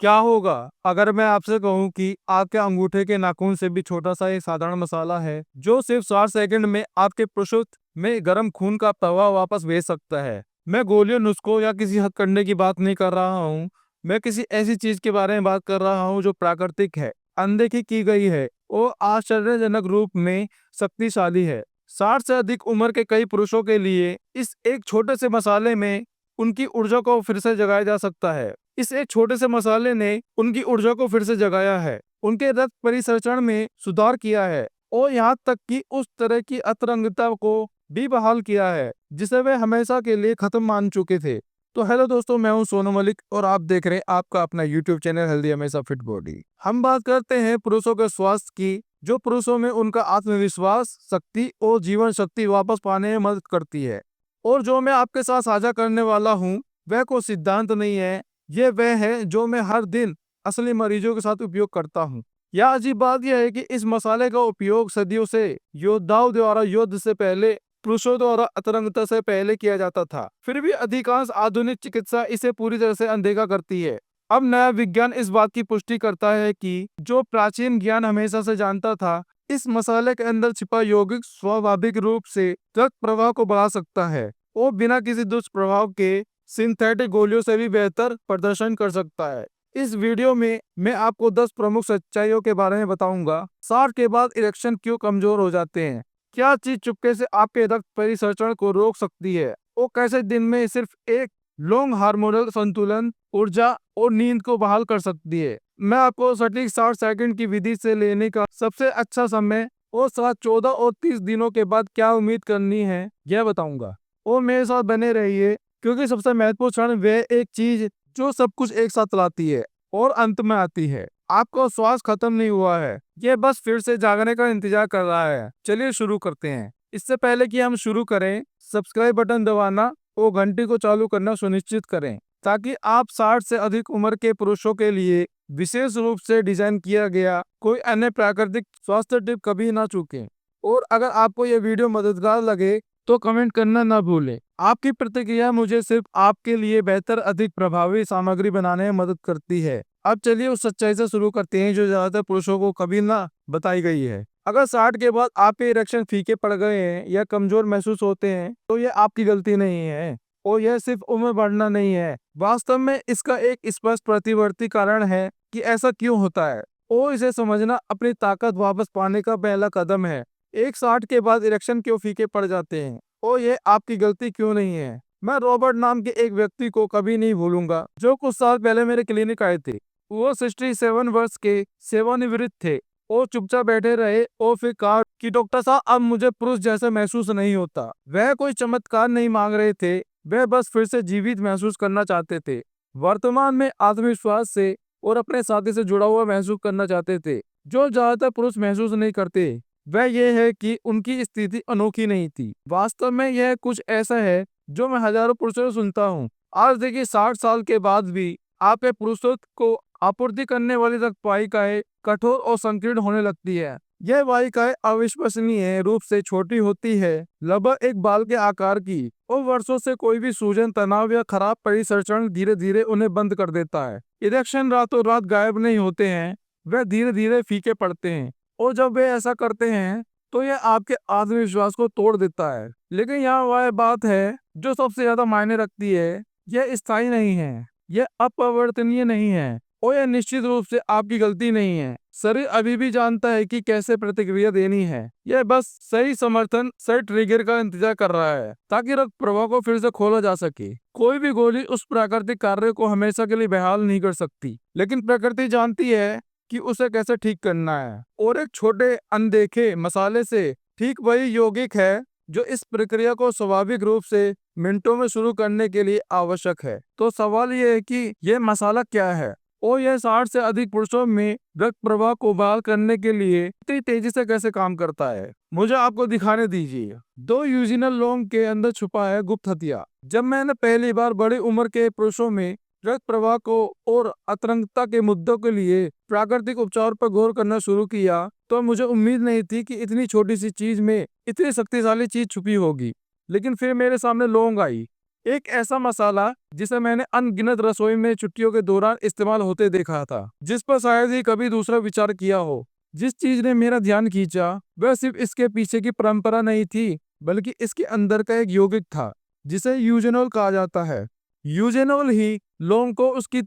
क्या होगा अगर मैं आपसे कहूं कि आपके अंगूठे के नाखून से भी छोटा सा एक साधारण मसाला है जो सिर्फ 60 सेकंड में आपके प्रोशोत में गर्म खून का प्रवाह वापस भेज सकता है। मैं गोलियों, नुस्खों या किसी हथकंडे की बात नहीं कर रहा हूँ। मैं किसी ऐसी चीज के बारे में बात कर रहा हूँ जो प्राकृतिक है, अनदेखी की गई है और आश्चर्यजनक रूप में शक्तिशाली है। 60 से अधिक उम्र के कई पुरुषों के लिए इस एक छोटे से मसाले में उनकी ऊर्जा को फिर से जगाया जा सकता है। इस एक छोटे से मसाले ने उनकी ऊर्जा को फिर से जगाया है, उनके रक्त परिसंचरण में सुधार किया है और यहाँ तक कि उस तरह की अतरंगता को भी बहाल किया है जिसे वे हमेशा के लिए खत्म मान चुके थे। तो हेलो दोस्तों, मैं हूं सोनू मलिक और आप देख रहे हैं आपका अपना यूट्यूब चैनल हेल्दी हमेशा फिट बॉडी। हम बात करते हैं पुरुषों के स्वास्थ्य की, जो पुरुषों में उनका आत्मविश्वास, शक्ति और जीवन शक्ति वापस पाने में मदद करती है। और जो मैं आपके साथ साझा करने वाला हूँ वह कोई सिद्धांत नहीं है, ये वह है जो मैं हर दिन असली मरीजों के साथ उपयोग करता हूँ। यह अजीब बात यह है कि इस मसाले का उपयोग सदियों से योद्धाओं द्वारा युद्ध से पहले, पुरुषों द्वारा अतरंगता से पहले किया जाता था। फिर भी अधिकांश आधुनिक चिकित्सा इसे पूरी तरह से अनदेखा करती है। अब नया विज्ञान इस बात की पुष्टि करता है कि जो प्राचीन ज्ञान हमेशा से जानता था, इस मसाले के अंदर छिपा यौगिक स्वाभाविक रूप से रक्त प्रवाह को बढ़ा सकता है और बिना किसी दुष्प्रभाव के सिंथेटिक गोलियों से भी बेहतर प्रदर्शन कर सकता है। इस वीडियो में मैं आपको 10 प्रमुख सच्चाइयों के बारे में बताऊंगा। 60 के बाद इरेक्शन क्यों कमजोर हो जाते हैं, क्या चीज चुपके से आपके रक्त परिसंचरण को रोक सकती है और कैसे दिन में सिर्फ एक लॉन्ग हार्मोनल संतुलन, ऊर्जा और नींद को बहाल कर सकती है। मैं आपको सटीक 60 सेकंड की विधि से लेने का सबसे अच्छा समय और साथ 14 और 30 दिनों के बाद क्या उम्मीद करनी है यह बताऊंगा। और मेरे साथ बने रहिए, क्योंकि सबसे महत्वपूर्ण क्षण वह एक चीज जो सब कुछ एक साथ लाती है और अंत में आती है। आपका श्वास खत्म नहीं हुआ है, ये बस फिर से जागने का इंतजार कर रहा है। चलिए शुरू करते हैं। इससे पहले कि हम शुरू करें, सब्सक्राइब बटन दबाना और घंटी को चालू करना सुनिश्चित करें ताकि आप 60 से अधिक उम्र के पुरुषों के लिए विशेष रूप से डिजाइन किया गया कोई अन्य प्राकृतिक स्वास्थ्य टिप कभी ना चूकें। और अगर आपको यह वीडियो मददगार लगे तो कमेंट करना ना भूलें। आपकी प्रतिक्रिया मुझे सिर्फ आपके लिए बेहतर, अधिक प्रभावी सामग्री बनाने में मदद करती है। अब चलिए उस सच्चाई से शुरू करते हैं जो ज्यादातर पुरुषों को कभी ना बताई गई है। अगर 60 के बाद आपके इरेक्शन फीके पड़ गए हैं या कमजोर महसूस होते हैं तो यह आपकी गलती नहीं है और यह सिर्फ उम्र बढ़ना नहीं है। वास्तव में इसका एक स्पष्ट प्रतिवर्ती कारण है कि ऐसा क्यों होता है और इसे समझना अपनी ताकत वापस पाने का पहला कदम है। एक 60 के बाद इरेक्शन क्यों फीके पड़ जाते हैं और ये आपकी गलती क्यों नहीं है। मैं रॉबर्ट नाम के एक व्यक्ति को कभी नहीं भूलूंगा जो कुछ साल पहले मेरे क्लिनिक आए थे। वो 67 वर्ष के सेवानिवृत्त थे और चुपचाप बैठे रहे और फिर कहा कि डॉक्टर साहब, अब मुझे पुरुष जैसा महसूस नहीं होता। वह कोई चमत्कार नहीं मांग रहे थे, वह बस फिर से जीवित महसूस करना चाहते थे, वर्तमान में आत्मविश्वास से और अपने साथी से जुड़ा हुआ महसूस करना चाहते थे जो ज्यादातर पुरुष महसूस नहीं करते। वह यह है कि उनकी स्थिति अनोखी नहीं थी। वास्तव में यह कुछ ऐसा है जो मैं हजारों पुरुषों से सुनता हूँ। आज देखिए, 60 साल के बाद भी आपके पुरुषत्व को आपूर्ति करने वाली रक्त वाहिकाएं कठोर और संकीर्ण होने लगती है। यह वाहिकाएं अविश्वसनीय रूप से छोटी होती है, लगभग एक बाल के आकार की, और वर्षों से कोई भी सूजन, तनाव या खराब परिसंचरण धीरे धीरे उन्हें बंद कर देता है। इरेक्शन रातों रात गायब नहीं होते हैं, वह धीरे धीरे फीके पड़ते हैं और जब वे ऐसा करते हैं तो यह आपके आत्मविश्वास को तोड़ देता है। लेकिन यहाँ वह बात है जो सबसे ज्यादा मायने रखती है, यह स्थायी नहीं है, यह अपरिवर्तनीय नहीं है और यह निश्चित रूप से आपकी गलती नहीं है। शरीर अभी भी जानता है कि कैसे प्रतिक्रिया देनी है, यह बस सही समर्थन, सही ट्रिगर का इंतजार कर रहा है ताकि रक्त प्रवाह को फिर से खोला जा सके। कोई भी गोली उस प्राकृतिक कार्य को हमेशा के लिए बहाल नहीं कर सकती, लेकिन प्रकृति जानती है कि उसे कैसे ठीक करना है। और एक छोटे अनदेखे मसाले से ठीक वही यौगिक है जो इस प्रक्रिया को स्वाभाविक रूप से मिनटों में शुरू करने के लिए आवश्यक है। तो सवाल ये है कि यह मसाला क्या है और यह 60 से अधिक पुरुषों में रक्त प्रवाह को बहाल करने के लिए इतनी तेजी से कैसे काम करता है। मुझे आपको दिखाने दीजिए। 2 यूजिनल लौंग के अंदर छुपा है गुप्त हथियार। जब मैंने पहली बार बड़ी उम्र के पुरुषों में रक्त प्रवाह को और अतरंगता के मुद्दों के लिए प्राकृतिक उपचार पर गौर करना शुरू किया तो मुझे उम्मीद नहीं थी कि इतनी छोटी सी चीज में इतनी शक्तिशाली चीज छुपी होगी। लेकिन फिर मेरे सामने लौंग आई एक ऐसा मसाला जिसे मैंने अनगिनत रसोई में छुट्टियों के दौरान इस्तेमाल होते देखा था, जिस पर शायद ही कभी दूसरा विचार किया हो। जिस चीज ने मेरा ध्यान खींचा वह सिर्फ इसके पीछे की परंपरा नहीं थी, बल्कि इसके अंदर का एक यौगिक था जिसे यूजेनॉल कहा जाता है। यूजेनॉल ही लौंग को उसकी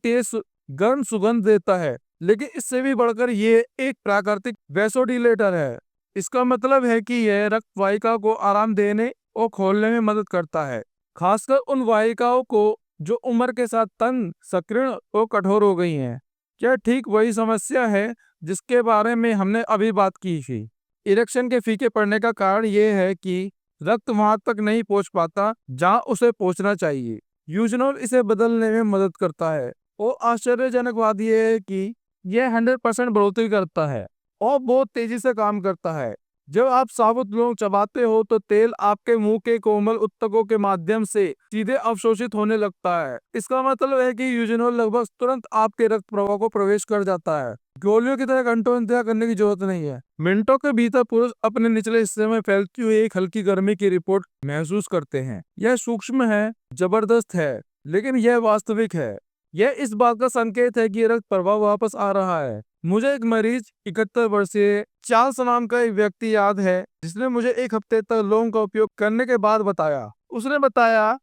गर्म सुगंध देता है, लेकिन इससे भी बढ़कर ये एक प्राकृतिक वैसोडिलेटर है। इसका मतलब है कि यह रक्त वाहिका को आराम देने और खोलने में मदद करता है, खासकर उन वाहिकाओं को जो उम्र के साथ तंग, संकीर्ण और कठोर हो गई हैं। यह ठीक वही समस्या है जिसके बारे में हमने अभी बात की थी। इरेक्शन के फीके पड़ने का कारण यह है कि रक्त वहां तक नहीं पहुंच पाता जहां उसे पहुंचना चाहिए। यूजनॉल इसे बदलने में मदद करता है और आश्चर्यजनक बात यह है कि यह 100% बढ़ोतरी करता है और बहुत तेजी से काम करता है। जब आप साबुत लौंग चबाते हो तो तेल आपके मुंह के कोमल ऊतकों के माध्यम से सीधे अवशोषित होने लगता है। इसका मतलब है कि यूजेनॉल लगभग तुरंत आपके रक्त प्रवाह को प्रवेश कर जाता है। गोलियों की तरह घंटों इंतजार करने की जरूरत नहीं है। मिनटों के भीतर पुरुष अपने निचले हिस्से में फैलती हुई एक हल्की गर्मी की रिपोर्ट महसूस करते हैं। यह सूक्ष्म है, जबरदस्त है, लेकिन यह वास्तविक है। यह इस बात का संकेत है कि रक्त प्रवाह वापस आ रहा है। मुझे एक मरीज 71 वर्षीय चार्ल्स नाम का एक व्यक्ति याद है जिसने मुझे एक हफ्ते तक लौंग का उपयोग करने के बाद बताया। उसने बताया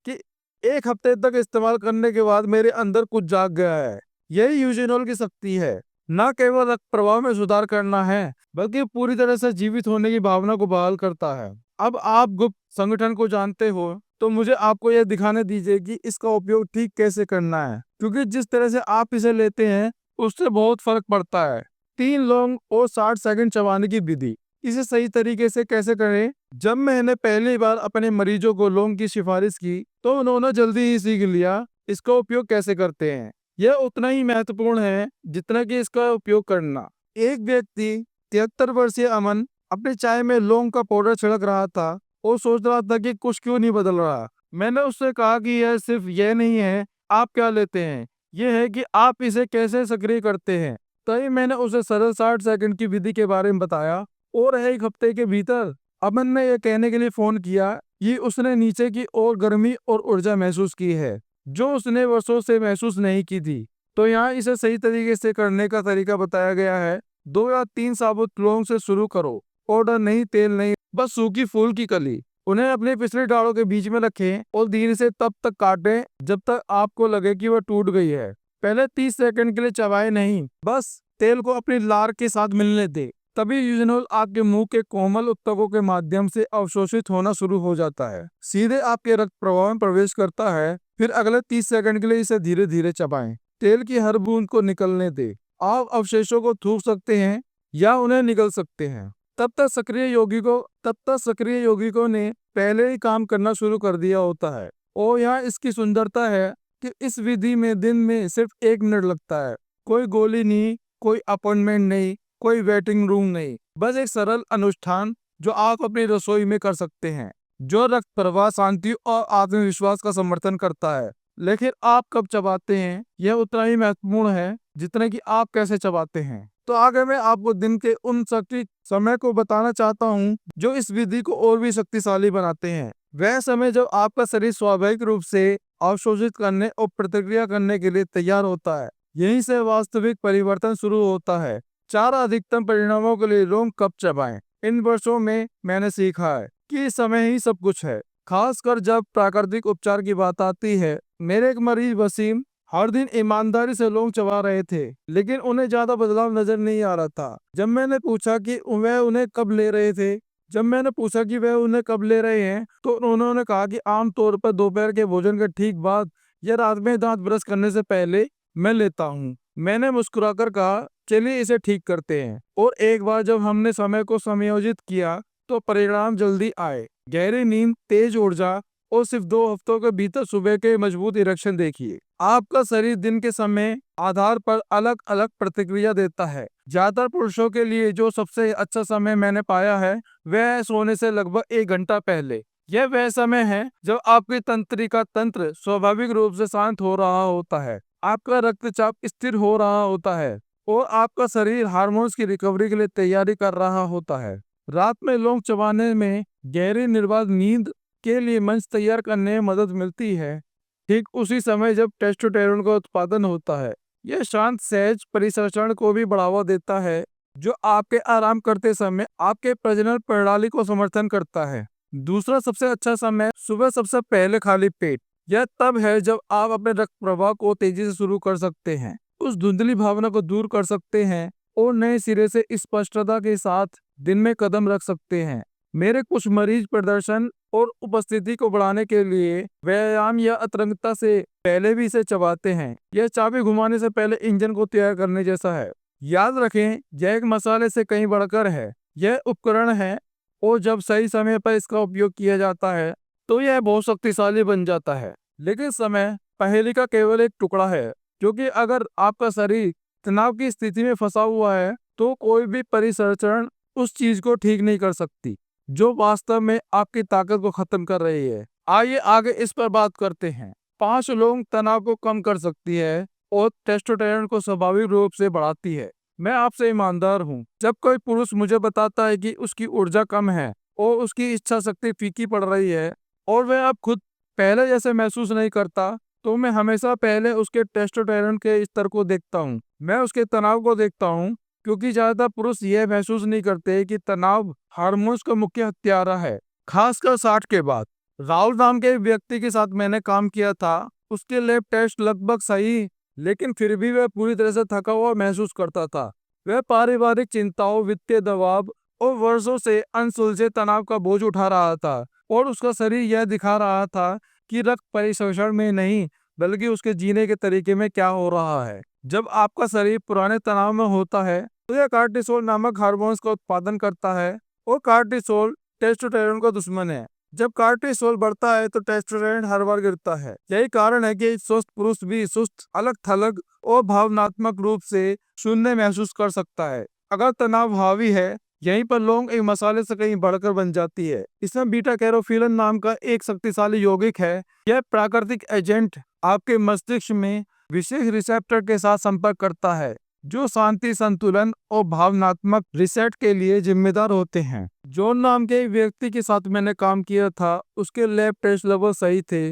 कि एक हफ्ते तक इस्तेमाल करने के बाद मेरे अंदर कुछ जाग गया है। यही यूजेनॉल की शक्ति है, न केवल रक्त प्रवाह में सुधार करना है, बल्कि पूरी तरह से जीवित होने की भावना को बहाल करता है। अब आप गुप्त संगठन को जानते हो, तो मुझे आपको यह दिखाने दीजिए कि इसका उपयोग ठीक कैसे करना है, क्योंकि जिस तरह से आप इसे लेते हैं उससे बहुत फर्क पड़ता है। 3 लौंग और 60 सेकंड चबाने की विधि, इसे सही तरीके से कैसे करें। जब मैंने पहली बार अपने मरीजों को लौंग की सिफारिश की तो उन्होंने जल्दी ही सीख लिया इसका उपयोग कैसे करते हैं। यह उतना ही महत्वपूर्ण है जितना कि इसका उपयोग करना। एक व्यक्ति 73 वर्षीय अमन अपने चाय में लौंग का पाउडर छिड़क रहा था और सोच रहा था कि कुछ क्यों नहीं बदल रहा। मैंने उससे कहा कि यह सिर्फ यह नहीं है आप क्या लेते हैं, यह है कि आप इसे कैसे सक्रिय करते हैं। तभी मैंने उसे सरल 60 सेकंड की विधि के बारे में बताया और एक हफ्ते के भीतर अमन ने यह कहने के लिए फोन किया कि उसने नीचे की ओर गर्मी और ऊर्जा महसूस की है जो उसने वर्षों से महसूस नहीं की थी। तो यहाँ इसे सही तरीके से करने का तरीका बताया गया है। 2 या 3 साबुत लौंग से शुरू करो। पाउडर नहीं, तेल नहीं, बस सूखी फूल की कली। उन्हें अपने पिछले डालों के बीच में रखें और धीरे से तब तक काटें जब तक आपको लगे कि वह टूट गई है। पहले 30 सेकंड के लिए चबाए नहीं, बस तेल को अपनी लार के साथ मिलने दे। तभी यूजेनॉल आपके मुंह के कोमल ऊतकों के माध्यम से अवशोषित होना शुरू हो जाता है, सीधे आपके रक्त प्रवाह में प्रवेश करता है। फिर अगले 30 सेकंड के लिए इसे धीरे धीरे चबाएं। तेल की हर बूंद को निकलने दे। आप अवशेषों को थूक सकते हैं या उन्हें निगल सकते हैं। तब तक सक्रिय यौगिकों ने पहले ही काम करना शुरू कर दिया होता है। और यहाँ इसकी सुंदरता है कि इस विधि में दिन में सिर्फ 1 मिनट लगता है। कोई गोली नहीं, कोई अपॉइंटमेंट नहीं, कोई वेटिंग रूम नहीं, बस एक सरल अनुष्ठान जो आप अपनी रसोई में कर सकते हैं, जो रक्त प्रवाह, शांति और आत्मविश्वास का समर्थन करता है। लेकिन आप कब चबाते हैं यह उतना ही महत्वपूर्ण है जितना कि आप कैसे चबाते हैं। तो आगे मैं आपको दिन के उन शक्ति समय को बताना चाहता हूँ जो इस विधि को और भी शक्तिशाली बनाते हैं। वह समय जब आपका शरीर स्वाभाविक रूप से अवशोषित करने और प्रतिक्रिया करने के लिए तैयार होता है। यहीं से वास्तविक परिवर्तन शुरू होता है। 4 अधिकतम परिणामों के लिए लौंग कब चबाएं। इन वर्षों में मैंने सीखा है कि समय ही सब कुछ है, खासकर जब प्राकृतिक उपचार की बात आती है। मेरे एक मरीज वसीम हर दिन ईमानदारी से लौंग चबा रहे थे, लेकिन उन्हें ज्यादा बदलाव नजर नहीं आ रहा था। जब मैंने पूछा कि वह उन्हें कब ले रहे थे जब मैंने पूछा कि वह उन्हें कब ले रहे हैं तो उन्होंने कहा कि आमतौर पर दोपहर के भोजन के ठीक बाद या रात में दांत ब्रश करने से पहले मैं लेता हूँ। मैंने मुस्कुराकर कहा, चलिए इसे ठीक करते हैं। और एक बार जब हमने समय को समायोजित किया तो परिणाम जल्दी आए। गहरी नींद, तेज ऊर्जा और सिर्फ 2 हफ्तों के भीतर सुबह के मजबूत इरेक्शन देखिए। आपका शरीर दिन के समय आधार पर अलग अलग प्रतिक्रिया देता है। ज्यादातर पुरुषों के लिए जो सबसे अच्छा समय मैंने पाया है वह है सोने से लगभग 1 घंटा पहले। यह वह समय है जब आपकी तंत्रिका तंत्र स्वाभाविक रूप से शांत हो रहा होता है, आपका रक्तचाप स्थिर हो रहा होता है और आपका शरीर हार्मोन्स की रिकवरी के लिए तैयारी कर रहा होता है। रात में लौंग चबाने में गहरी निर्बाध नींद के लिए मंच तैयार करने में मदद मिलती है। ठीक उसी समय जब टेस्टोस्टेरोन का उत्पादन होता है, यह शांत सहज परिसंचरण को भी बढ़ावा देता है, जो आपके आराम करते समय आपके प्रजनन प्रणाली को समर्थन करता है। दूसरा सबसे अच्छा समय सुबह सबसे पहले खाली पेट। यह तब है जब आप अपने रक्त प्रवाह को तेजी से शुरू कर सकते हैं, उस धुंधली भावना को दूर कर सकते हैं और नए सिरे से स्पष्टता के साथ दिन में कदम रख सकते हैं। मेरे कुछ मरीज प्रदर्शन और उपस्थिति को बढ़ाने के लिए व्यायाम या अतरंगता से पहले भी इसे चबाते हैं। यह चाबी घुमाने से पहले इंजन को तैयार करने जैसा है। याद रखें, यह एक मसाले से कहीं बढ़कर है। यह उपकरण है और जब सही समय पर इसका उपयोग किया जाता है तो यह बहुत शक्तिशाली बन जाता है। लेकिन समय पहेली का केवल एक टुकड़ा है, क्योंकि अगर आपका शरीर तनाव की स्थिति में फंसा हुआ है तो कोई भी परिसंचरण उस चीज को ठीक नहीं कर सकती जो वास्तव में आपकी ताकत को खत्म कर रही है। आइए आगे इस पर बात करते हैं। 5 लोग तनाव को कम कर सकती है और टेस्टोस्टेरोन को स्वाभाविक रूप से बढ़ाती है। मैं आपसे ईमानदार हूँ, जब कोई पुरुष मुझे बताता है कि उसकी ऊर्जा कम है और उसकी इच्छा शक्ति फीकी पड़ रही है और वह अब खुद पहले जैसे महसूस नहीं करता, तो मैं हमेशा पहले उसके टेस्टोस्टेरोन के स्तर को देखता हूँ। मैं उसके तनाव को देखता हूँ, क्योंकि ज्यादातर पुरुष यह महसूस नहीं करते कि तनाव हार्मोन्स का मुख्य हत्यारा है, खासकर 60 के बाद। राहुल नाम के एक व्यक्ति के साथ मैंने काम किया था। उसके लैब टेस्ट लगभग सही, लेकिन फिर भी वह पूरी तरह से थका हुआ महसूस करता था। वह पारिवारिक चिंताओं, वित्तीय दबाव और वर्षों से अनसुलझे तनाव का बोझ उठा रहा था और उसका शरीर यह दिखा रहा था कि रक्त परिशोषण में नहीं, बल्कि उसके जीने के तरीके में क्या हो रहा है। जब आपका शरीर पुराने तनाव में होता है तो यह कार्टिसोल नामक हार्मोन्स का उत्पादन करता है और कार्टिसोल टेस्टोस्टेरोन का दुश्मन है। जब कार्टिसोल बढ़ता है तो टेस्टोस्टेरोन हर बार गिरता है। यही कारण है कि स्वस्थ पुरुष भी सुस्त, अलग-थलग और भावनात्मक रूप से शून्य महसूस कर सकता है। अगर तनाव हावी है, यहीं पर लौंग एक मसाले से कहीं बढ़कर बन जाती है। इसमें बीटा कैरोफिलन नाम का एक शक्तिशाली यौगिक है। यह प्राकृतिक एजेंट आपके मस्तिष्क में विशेष रिसेप्टर के साथ संपर्क करता है, जो शांति, संतुलन और भावनात्मक रिसेट के लिए जिम्मेदार होते हैं। जॉन नाम के एक व्यक्ति के साथ मैंने काम किया था। उसके लैब टेस्ट लेवल सही थे,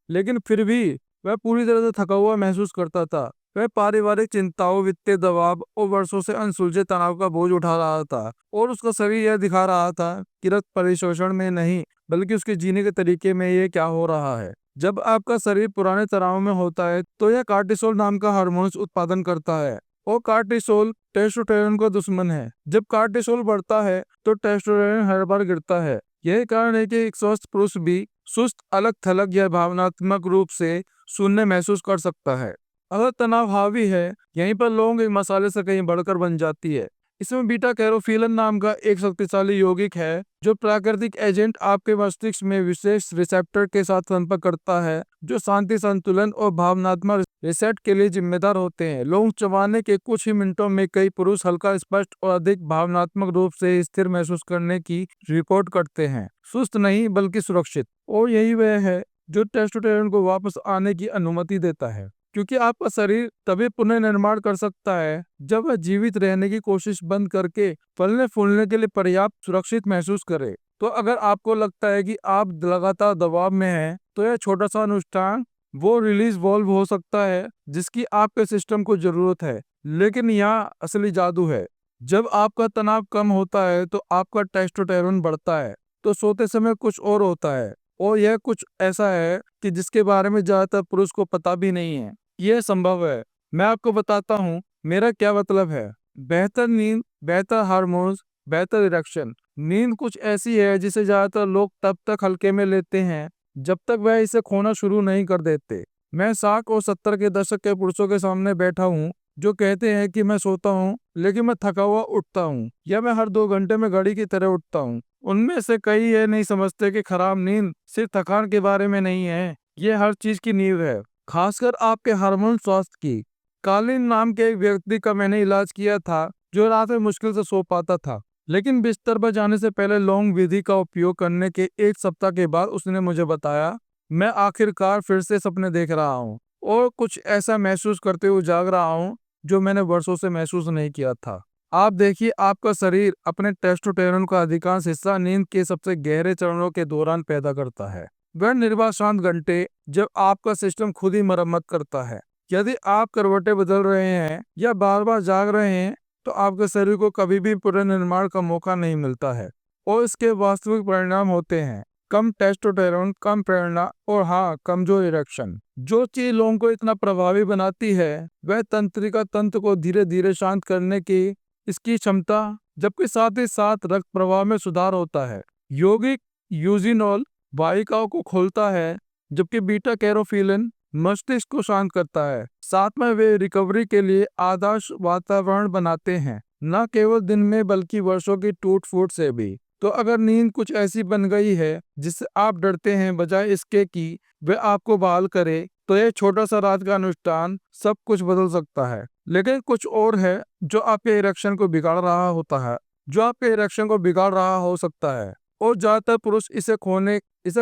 लेकिन फिर भी वह पूरी तरह से थका हुआ महसूस करता था। वह पारिवारिक चिंताओं, वित्तीय दबाव और वर्षों से अनसुलझे तनाव का बोझ उठा रहा था और उसका शरीर यह दिखा रहा था कि रक्त परिशोषण में नहीं, बल्कि उसके जीने के तरीके में ये क्या हो रहा है। जब आपका शरीर पुराने तनाव में होता है तो यह कार्टिसोल नाम का हार्मोन्स उत्पादन करता है और कार्टिसोल टेस्टोस्टेरोन का दुश्मन है। जब कार्टिसोल बढ़ता है तो टेस्टोस्टेरोन हर बार गिरता है। यही कारण है कि एक स्वस्थ पुरुष भी सुस्त, अलग-थलग या भावनात्मक रूप से शून्य महसूस कर सकता है। अगर तनाव हावी है, यहीं पर लौंग एक मसाले से कहीं बढ़कर बन जाती है। इसमें बीटा कैरोफिलन नाम का एक शक्तिशाली यौगिक है, जो प्राकृतिक एजेंट आपके मस्तिष्क में विशेष रिसेप्टर के साथ संपर्क करता है, जो शांति, संतुलन और भावनात्मक रिसेट के लिए जिम्मेदार होते हैं। लौंग चबाने के कुछ ही मिनटों में कई पुरुष हल्का, स्पष्ट और अधिक भावनात्मक रूप से स्थिर महसूस करने की रिपोर्ट करते हैं। सुस्त नहीं, बल्कि सुरक्षित। और यही वह है जो टेस्टोस्टेरोन को वापस आने की अनुमति देता है, क्योंकि आपका शरीर तभी पुनर्निर्माण कर सकता है जब वह जीवित रहने की कोशिश बंद करके फलने फूलने के लिए पर्याप्त सुरक्षित महसूस करे। तो अगर आपको लगता है कि आप लगातार दबाव में हैं, तो यह छोटा सा अनुष्ठान वो रिलीज वॉल्व हो सकता है जिसकी आपके सिस्टम को जरूरत है। लेकिन यहाँ असली जादू है। जब आपका तनाव कम होता है तो आपका टेस्टोस्टेरोन बढ़ता है, तो सोते समय कुछ और होता है, और यह कुछ ऐसा है कि जिसके बारे में ज्यादातर पुरुष को पता भी नहीं है। यह संभव है। मैं आपको बताता हूँ मेरा क्या मतलब है। बेहतर नींद, बेहतर हार्मोन्स, बेहतर इरेक्शन। नींद कुछ ऐसी है जिसे ज्यादातर लोग तब तक हल्के में लेते हैं जब तक वह इसे खोना शुरू नहीं कर देते। मैं 60 और 70 के दशक के पुरुषों के सामने बैठा हूँ जो कहते हैं कि मैं सोता हूँ लेकिन मैं थका हुआ उठता हूँ, या मैं हर 2 घंटे में घड़ी की तरह उठता हूँ। उनमें से कई ये नहीं समझते कि खराब नींद सिर्फ थकान के बारे में नहीं है, ये हर चीज की नींव है, खासकर आपके हार्मोन स्वास्थ्य की। कालिन नाम के एक व्यक्ति का मैंने इलाज किया था, जो रात में मुश्किल से सो पाता था, लेकिन बिस्तर पर जाने से पहले लौंग विधि का उपयोग करने के 1 सप्ताह के बाद उसने मुझे बताया, मैं आखिरकार फिर से सपने देख रहा हूँ और कुछ ऐसा महसूस करते हुए जाग रहा हूँ जो मैंने वर्षों से महसूस नहीं किया था। आप देखिए, आपका शरीर अपने टेस्टोस्टेरोन का अधिकांश हिस्सा नींद के सबसे गहरे चरणों के दौरान पैदा करता है। वह निर्बाध शांत घंटे जब आपका सिस्टम खुद ही मरम्मत करता है। यदि आप करवटें बदल रहे हैं या बार बार जाग रहे हैं, तो आपके शरीर को कभी भी पुनर्निर्माण का मौका नहीं मिलता है और इसके वास्तविक परिणाम होते हैं कम टेस्टोस्टेरोन, कम प्रेरणा और हाँ, कमजोर इरेक्शन। जो चीज लोगों को इतना प्रभावी बनाती है वह तंत्रिका तंत्र को धीरे धीरे शांत करने की इसकी क्षमता, जबकि साथ ही साथ रक्त प्रवाह में सुधार होता है। यौगिक यूजिनोल वाहिकाओं को खोलता है, जबकि बीटा कैरोफिलिन मस्तिष्क को शांत करता है। साथ में वे रिकवरी के लिए आदर्श वातावरण बनाते हैं, न केवल दिन में बल्कि वर्षों की टूट फूट से भी। तो अगर नींद कुछ ऐसी बन गई है जिससे आप डरते हैं बजाय इसके कि वह आपको बहाल करे, तो यह छोटा सा रात का अनुष्ठान सब कुछ बदल सकता है। लेकिन कुछ और है जो आपके इरेक्शन को बिगाड़ रहा होता है, जो आपके इरेक्शन को बिगाड़ रहा हो सकता है, और ज्यादातर पुरुष इसे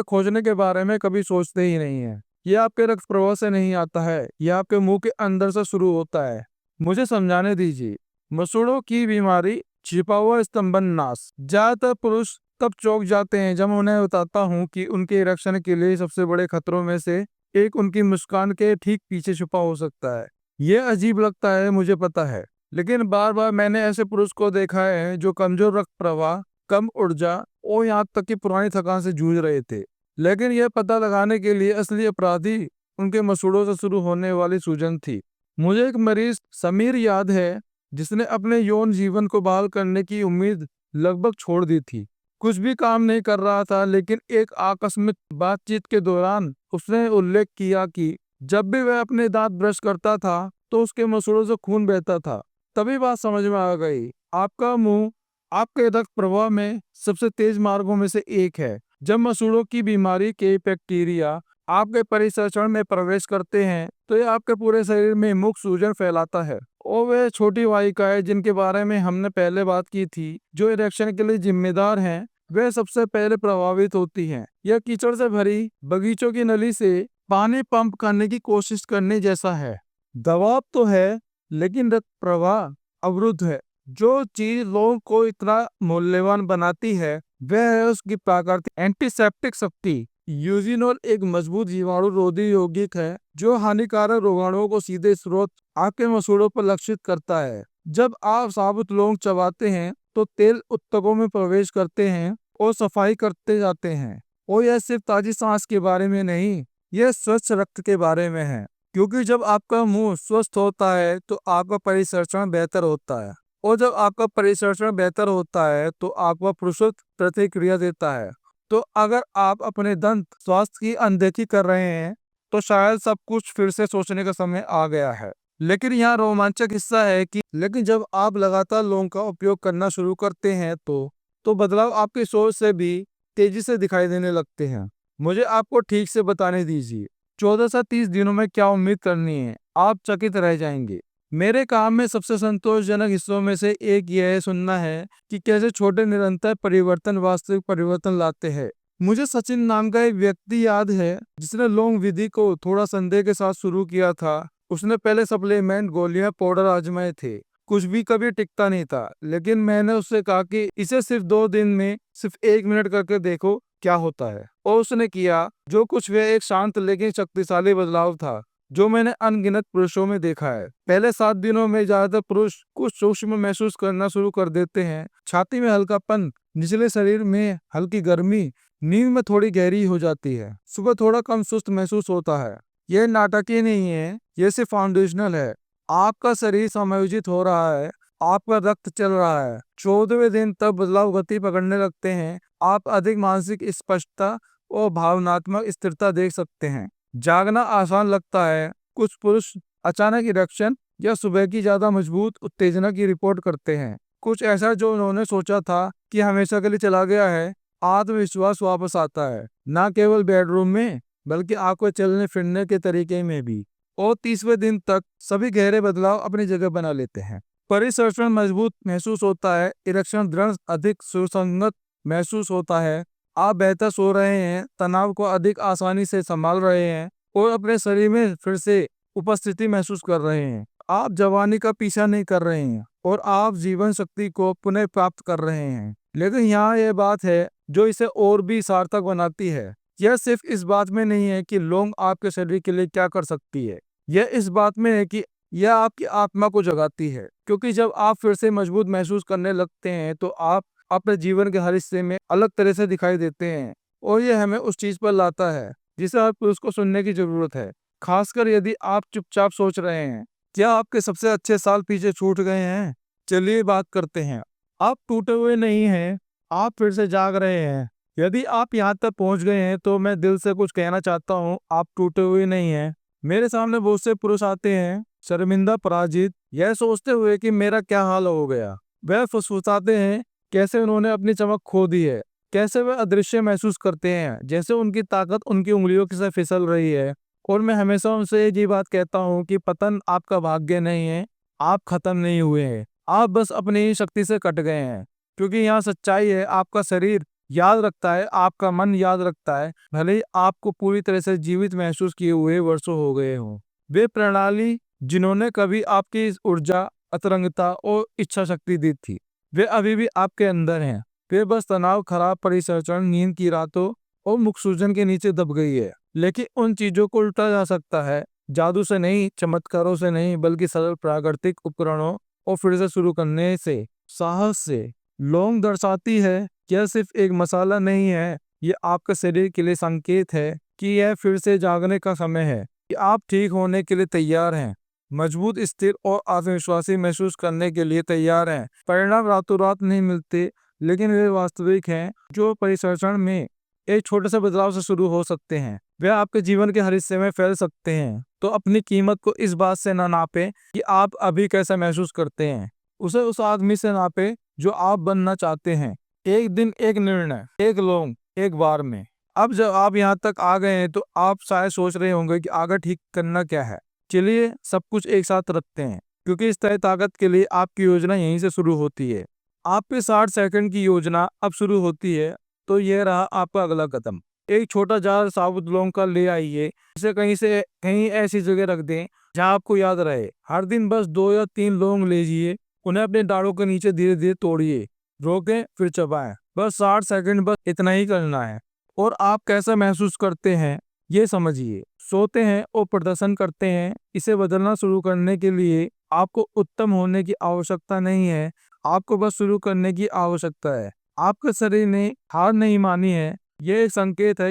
खोजने के बारे में कभी सोचते ही नहीं है। यह आपके रक्त प्रवाह से नहीं आता है, यह आपके मुंह के अंदर से शुरू होता है। मुझे समझाने दीजिए। मसूड़ों की बीमारी, छिपा हुआ स्तंभन नाश। ज्यादातर पुरुष तब चौंक जाते हैं जब उन्हें बताता हूँ कि उनके इरेक्शन के लिए सबसे बड़े खतरों में से एक उनकी मुस्कान के ठीक पीछे छुपा हो सकता है। यह अजीब लगता है, मुझे पता है, लेकिन बार बार मैंने ऐसे पुरुष को देखा है जो कमजोर रक्त प्रवाह, कम ऊर्जा और यहाँ तक कि पुरानी थकान से जूझ रहे थे। लेकिन यह पता लगाने के लिए असली अपराधी उनके मसूड़ों से शुरू होने वाली सूजन थी। मुझे एक मरीज समीर याद है जिसने अपने यौन जीवन को बहाल करने की उम्मीद लगभग छोड़ दी थी। कुछ भी काम नहीं कर रहा था, लेकिन एक आकस्मिक बातचीत के दौरान उसने उल्लेख किया कि जब भी वह अपने दांत ब्रश करता था तो उसके मसूड़ों से खून बहता था। तभी बात समझ में आ गई। आपका मुंह आपके रक्त प्रवाह में सबसे तेज मार्गों में से एक है। जब मसूड़ों की बीमारी के बैक्टीरिया आपके परिसंचरण में प्रवेश करते हैं तो यह आपके पूरे शरीर में मुख्य सूजन फैलाता है, और वह छोटी वाहिकाएं जिनके बारे में हमने पहले बात की थी, जो इरेक्शन के लिए जिम्मेदार हैं, वह सबसे पहले प्रभावित होती हैं। यह कीचड़ से भरी बगीचों की नली से पानी पंप करने की कोशिश करने जैसा है। दबाव तो है, लेकिन रक्त प्रवाह अवरुद्ध है। जो चीज लोगों को इतना मूल्यवान बनाती है वह है उसकी प्राकृतिक एंटीसेप्टिक शक्ति। यूजिनोल एक मजबूत जीवाणु रोधी यौगिक है जो हानिकारक रोगाणुओं को सीधे स्रोत आपके मसूड़ों पर लक्षित करता है। जब आप साबुत लौंग चबाते हैं तो तेल ऊतकों में प्रवेश करते हैं और सफाई करते जाते हैं। और यह सिर्फ ताजी सांस के बारे में नहीं, यह स्वच्छ रक्त के बारे में है, क्योंकि जब आपका मुंह स्वस्थ होता है तो आपका परिसंचरण बेहतर होता है, और जब आपका परिसंचरण बेहतर होता है तो आपका पुरुषत्व प्रतिक्रिया देता है। तो अगर आप अपने दंत स्वास्थ्य की अनदेखी कर रहे हैं तो शायद सब कुछ फिर से सोचने का समय आ गया है। लेकिन यहाँ रोमांचक हिस्सा है कि लेकिन जब आप लगातार लौंग का उपयोग करना शुरू करते हैं तो बदलाव आपकी सोच से भी तेजी से दिखाई देने लगते हैं। मुझे आपको ठीक से बताने दीजिए। 14 से 30 दिनों में क्या उम्मीद करनी है, आप चकित रह जाएंगे। मेरे काम में सबसे संतोषजनक हिस्सों में से एक यह सुनना है कि कैसे छोटे निरंतर परिवर्तन वास्तविक परिवर्तन लाते हैं। मुझे सचिन नाम का एक व्यक्ति याद है जिसने लौंग विधि को थोड़ा संदेह के साथ शुरू किया था। उसने पहले सप्लीमेंट, गोलियां, पाउडर आजमाए थे। कुछ भी कभी टिकता नहीं था, लेकिन मैंने उससे कहा कि इसे सिर्फ 2 दिन में सिर्फ 1 मिनट करके देखो क्या होता है। और उसने किया। जो कुछ वह एक शांत लेकिन शक्तिशाली बदलाव था जो मैंने अनगिनत पुरुषों में देखा है। पहले 7 दिनों में ज्यादातर पुरुष कुछ सूक्ष्म महसूस करना शुरू कर देते हैं। छाती में हल्कापन, निचले शरीर में हल्की गर्मी, नींद में थोड़ी गहरी हो जाती है, सुबह थोड़ा कम सुस्त महसूस होता है। यह नाटकीय नहीं है, यह सिर्फ फाउंडेशनल है। आपका शरीर समायोजित हो रहा है, आपका रक्त चल रहा है। 14वें दिन तक बदलाव गति पकड़ने लगते हैं। आप अधिक मानसिक स्पष्टता और भावनात्मक स्थिरता देख सकते हैं। जागना आसान लगता है। कुछ पुरुष अचानक इरेक्शन या सुबह की ज्यादा मजबूत उत्तेजना की रिपोर्ट करते हैं। कुछ ऐसा जो उन्होंने सोचा था कि हमेशा के लिए चला गया है। आत्मविश्वास वापस आता है, न केवल बेडरूम में बल्कि आपको चलने फिरने के तरीके में भी। और 30वें दिन तक सभी गहरे बदलाव अपनी जगह बना लेते हैं। परिसंचरण मजबूत महसूस होता है, इरेक्शन दृढ़ अधिक सुसंगत महसूस होता है, आप बेहतर सो रहे हैं, तनाव को अधिक आसानी से संभाल रहे हैं और अपने शरीर में फिर से उपस्थिति महसूस कर रहे हैं। आप जवानी का पीछा नहीं कर रहे हैं, और आप जीवन शक्ति को पुनः प्राप्त कर रहे हैं। लेकिन यहाँ यह बात है जो इसे और भी सार्थक बनाती है। यह सिर्फ इस बात में नहीं है कि लौंग आपके शरीर के लिए क्या कर सकती है, यह इस बात में है कि यह आपकी आत्मा को जगाती है। क्योंकि जब आप फिर से मजबूत महसूस करने लगते हैं तो आप अपने जीवन के हर हिस्से में अलग तरह से दिखाई देते हैं, और यह हमें उस चीज पर लाता है जिसे आपको उसको सुनने की जरूरत है। खासकर यदि आप चुपचाप सोच रहे हैं, क्या आपके सबसे अच्छे साल पीछे छूट गए हैं? चलिए बात करते हैं। आप टूटे हुए नहीं हैं, आप फिर से जाग रहे हैं। यदि आप यहाँ तक पहुंच गए हैं तो मैं दिल से कुछ कहना चाहता हूँ, आप टूटे हुए नहीं हैं। मेरे सामने बहुत से पुरुष आते हैं, शर्मिंदा, पराजित, यह सोचते हुए कि मेरा क्या हाल हो गया। वह फुसफुसाते हैं कैसे उन्होंने अपनी चमक खो दी है, कैसे वे अदृश्य महसूस करते हैं, जैसे उनकी ताकत उनकी उंगलियों से फिसल रही है। और मैं हमेशा उनसे ये बात कहता हूँ कि पतन आपका भाग्य नहीं है, आप खत्म नहीं हुए हैं, आप बस अपनी ही शक्ति से कट गए हैं। क्योंकि यहाँ सच्चाई है, आपका शरीर याद रखता है, आपका मन याद रखता है, भले ही आपको पूरी तरह से जीवित महसूस किए हुए वर्षों हो गए हों। वे प्रणाली जिन्होंने कभी आपकी इस ऊर्जा, अतरंगता और इच्छा शक्ति दी थी, वे अभी भी आपके अंदर हैं। वे बस तनाव, खराब परिसंचरण, नींद की रातों और मुख सूजन के नीचे दब गई है। लेकिन उन चीजों को उल्टा जा सकता है, जादू से नहीं, चमत्कारों से नहीं, बल्कि सरल प्राकृतिक उपकरणों और फिर से शुरू करने से, साहस से। लौंग दर्शाती है कि यह सिर्फ एक मसाला नहीं है, ये आपके शरीर के लिए संकेत है कि यह फिर से जागने का समय है, कि आप ठीक होने के लिए तैयार हैं, मजबूत, स्थिर और आत्मविश्वासी महसूस करने के लिए तैयार हैं। परिणाम रातों रात नहीं मिलते, लेकिन वे वास्तविक हैं, जो परिसंचरण में एक छोटे से बदलाव से शुरू हो सकते हैं। वे आपके जीवन के हर हिस्से में फैल सकते हैं। तो अपनी कीमत को इस बात से न नापें कि आप अभी कैसा महसूस करते हैं, उसे उस आदमी से नापें जो आप बनना चाहते हैं। एक दिन, एक निर्णय, एक लौंग, एक बार में। अब जब आप यहाँ तक आ गए हैं तो आप शायद सोच रहे होंगे कि आगे ठीक करना क्या है। चलिए सब कुछ एक साथ रखते हैं, क्योंकि इस तय ताकत के लिए आपकी योजना यहीं से शुरू होती है। आपके 60 सेकंड की योजना अब शुरू होती है। तो यह रहा आपका अगला कदम। एक छोटा जार साबुत लौंग का ले आइए, इसे कहीं से कहीं ऐसी जगह रख दें जहां आपको याद रहे। हर दिन बस 2 या 3 लौंग लीजिए, उन्हें अपने दाढ़ों के नीचे धीरे धीरे तोड़िए, रोकें, फिर चबाएं। बस 60 सेकंड, बस इतना ही करना है। और आप कैसा महसूस करते हैं ये समझिए। सोते हैं और प्रदर्शन करते हैं, इसे बदलना शुरू करने के लिए आपको उत्तम होने की आवश्यकता नहीं है, आपको बस शुरू करने की आवश्यकता है। आपके शरीर ने हार नहीं मानी है, यह एक संकेत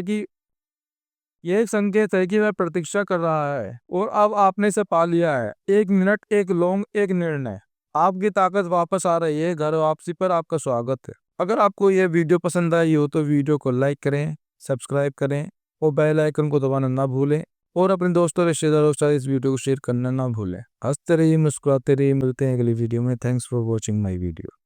है कि वह प्रतीक्षा कर रहा है, और अब आपने इसे पा लिया है। 1 मिनट, एक लौंग, एक निर्णय। आपकी ताकत वापस आ रही है। घर वापसी पर आपका स्वागत है। अगर आपको यह वीडियो पसंद आई हो तो वीडियो को लाइक करें, सब्सक्राइब करें और बेल आइकन को दबाना ना भूलें, और अपने दोस्तों, रिश्तेदारों के साथ इस वीडियो को शेयर करना ना भूलें। हंसते रहिए, मुस्कुराते रहिए। मिलते हैं अगली वीडियो में। Thanks for watching my video.